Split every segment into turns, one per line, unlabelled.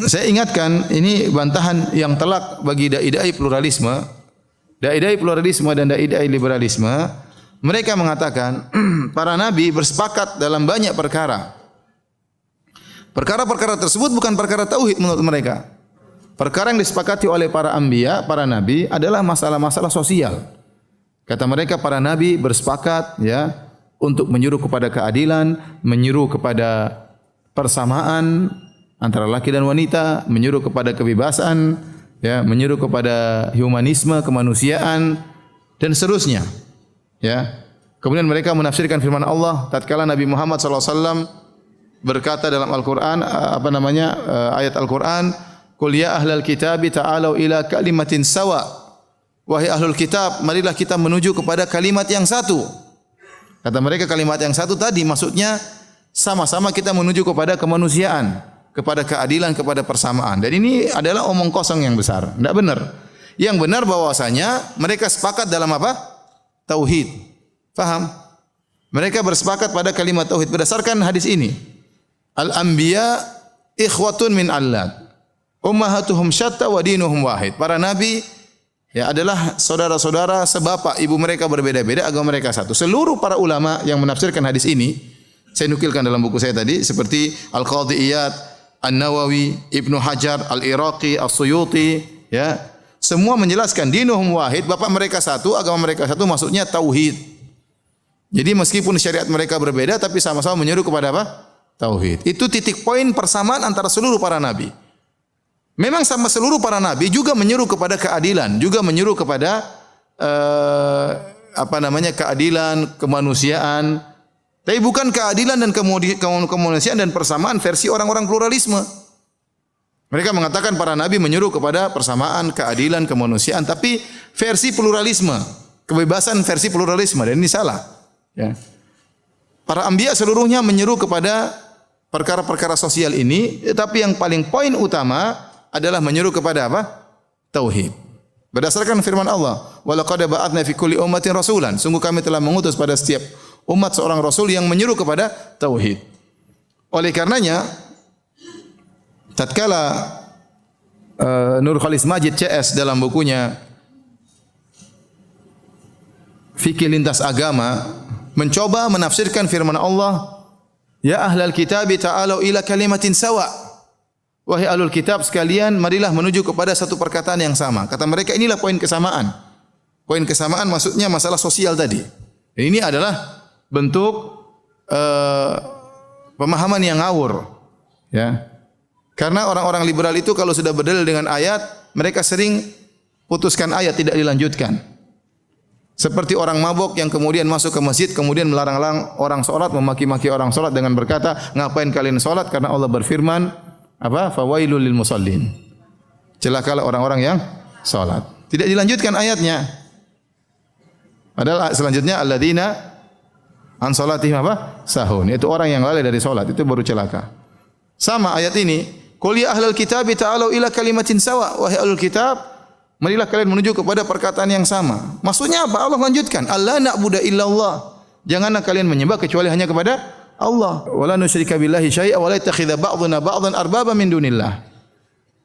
saya ingatkan ini bantahan yang telak bagi dai-dai pluralisme. Dai-dai pluralisme dan dai-dai liberalisme, mereka mengatakan para nabi bersepakat dalam banyak perkara. Perkara-perkara tersebut bukan perkara tauhid menurut mereka. Perkara yang disepakati oleh para anbiya, para nabi adalah masalah-masalah sosial. Kata mereka para nabi bersepakat ya untuk menyuruh kepada keadilan, menyuruh kepada persamaan antara laki dan wanita, menyuruh kepada kebebasan, ya, menyuruh kepada humanisme, kemanusiaan dan seterusnya. Ya. Kemudian mereka menafsirkan firman Allah tatkala Nabi Muhammad SAW berkata dalam Al-Qur'an ayat Al-Qur'an, "Qul ya ahlal kitab ta'alu ila kalimatin sawa." Wahai ahlul kitab, marilah kita menuju kepada kalimat yang satu. Kata mereka kalimat yang satu tadi maksudnya sama-sama kita menuju kepada kemanusiaan, kepada keadilan, kepada persamaan. Dan ini adalah omong kosong yang besar. Tidak benar. Yang benar bahwasanya mereka sepakat dalam apa? Tauhid. Faham? Mereka bersepakat pada kalimat tauhid berdasarkan hadis ini. Al-anbiya ikhwatun min allat. Ummahatuhum syatta wa dinuhum wahid. Para nabi ya adalah saudara-saudara sebapak, ibu mereka berbeda-beda, agama mereka satu. Seluruh para ulama yang menafsirkan hadis ini, saya nukilkan dalam buku saya tadi seperti Al-Qadhi Iyad, An-Nawawi, Ibnu Hajar, Al-Iraqi, As-Suyuti, ya. Semua menjelaskan dinuhum wahid, bapak mereka satu, agama mereka satu, maksudnya tauhid. Jadi meskipun syariat mereka berbeda tapi sama-sama menyeru kepada apa? Tauhid. Itu titik poin persamaan antara seluruh para nabi. Memang sama seluruh para nabi juga menyeru kepada keadilan, juga menyeru kepada keadilan, kemanusiaan. Tapi bukan keadilan dan kemanusiaan dan persamaan versi orang-orang pluralisme. Mereka mengatakan para nabi menyeru kepada persamaan, keadilan, kemanusiaan, tapi versi pluralisme, kebebasan versi pluralisme, dan ini salah. Ya. Para anbiya seluruhnya menyeru kepada perkara-perkara sosial ini, tapi yang paling poin utama adalah menyeru kepada apa? Tauhid. Berdasarkan firman Allah, "Wa laqad ba'atsna fi kulli ummatin rasulan." Sungguh kami telah mengutus pada setiap umat seorang rasul yang menyeru kepada tauhid. Oleh karenanya, tatkala Nur Khalis Majid CS dalam bukunya Fikih Lintas Agama mencoba menafsirkan firman Allah, "Ya ahlal kitab ta'alu ila kalimatin sawa." Wahai ahlul kitab sekalian, marilah menuju kepada satu perkataan yang sama. Kata mereka inilah poin kesamaan. Poin kesamaan maksudnya masalah sosial tadi. Dan ini adalah bentuk pemahaman yang ngawur. Ya. Karena orang-orang liberal itu kalau sudah berdalil dengan ayat, mereka sering putuskan ayat, tidak dilanjutkan. Seperti orang mabuk yang kemudian masuk ke masjid, kemudian melarang-larang orang salat, memaki-maki orang salat dengan berkata, "Ngapain kalian salat?" Karena Allah berfirman, apa? Fawailul lil musallin. Celakalah orang-orang yang salat. Tidak dilanjutkan ayatnya. Padahal selanjutnya alladzina an salatihim apa? Sahun. Itu orang yang lalai dari salat, itu baru celaka. Sama ayat ini, "Qul ya ahlal kitab ta'alu ila kalimatin sawa." Wahai ahlul kitab, marilah kalian menuju kepada perkataan yang sama. Maksudnya apa? Allah lanjutkan, "Alla na'budu illallah." Janganlah kalian menyembah kecuali hanya kepada Allah. Wala nusyrika billahi syai'a wa la yattakhidha ba'duna ba'dhan arbaba min dunillah.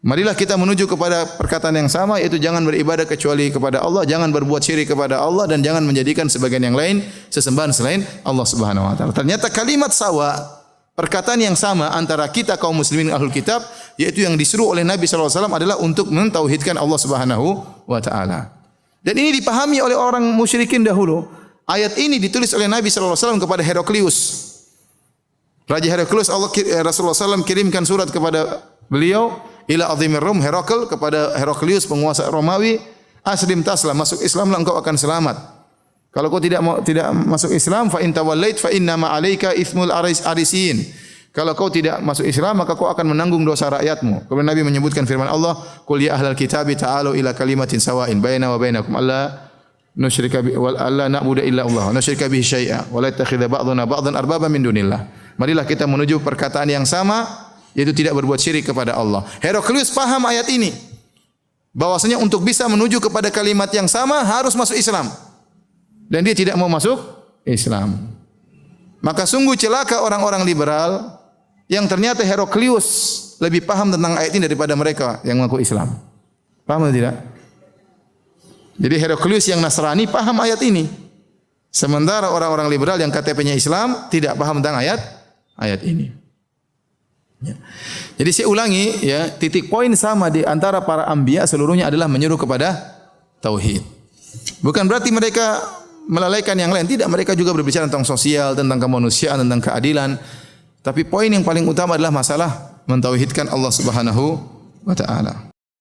Marilah kita menuju kepada perkataan yang sama, yaitu jangan beribadah kecuali kepada Allah, jangan berbuat syirik kepada Allah, dan jangan menjadikan sebagian yang lain sesembahan selain Allah Subhanahu wa taala. Ternyata kalimat sawa, perkataan yang sama antara kita kaum muslimin ahlul kitab, yaitu yang disuruh oleh Nabi sallallahu alaihi wasallam adalah untuk mentauhidkan Allah Subhanahu wa taala. Dan ini dipahami oleh orang musyrikin dahulu. Ayat ini ditulis oleh Nabi sallallahu alaihi wasallam kepada Heraklius. Raja Heraklius, Rasulullah SAW kirimkan surat kepada beliau, ila azimir Rum, Herakl, kepada Heraklius penguasa Romawi, aslim taslam, masuk Islamlah engkau akan selamat. Kalau kau tidak masuk Islam, fa in tawallait fa inna ma 'alaika itsmul arisin. Kalau kau tidak masuk Islam, maka kau akan menanggung dosa rakyatmu. Kemudian Nabi menyebutkan firman Allah, "Qul ya ahlal kitabi ta'alu ila kalimatin sawa'in baina wa bainakum alla nusyrika bi wal alla na'budu illa Allah, nusyrika bihi syai'a wa la yattakhidha ba'duna ba'dhan arbaba min dunillah." Marilah kita menuju perkataan yang sama, yaitu tidak berbuat syirik kepada Allah. Heraklius paham ayat ini, bahwasanya untuk bisa menuju kepada kalimat yang sama harus masuk Islam. Dan dia tidak mau masuk Islam. Maka sungguh celaka orang-orang liberal yang ternyata Heraklius lebih paham tentang ayat ini daripada mereka yang mengaku Islam. Paham atau tidak? Jadi Heraklius yang Nasrani paham ayat ini. Sementara orang-orang liberal yang KTP-nya Islam tidak paham tentang ayat ini. Ya. Jadi saya ulangi ya, titik poin sama di antara para anbiya seluruhnya adalah menyeru kepada tauhid. Bukan berarti mereka melalaikan yang lain, tidak, mereka juga berbicara tentang sosial, tentang kemanusiaan, tentang keadilan. Tapi poin yang paling utama adalah masalah mentauhidkan Allah Subhanahu wa taala.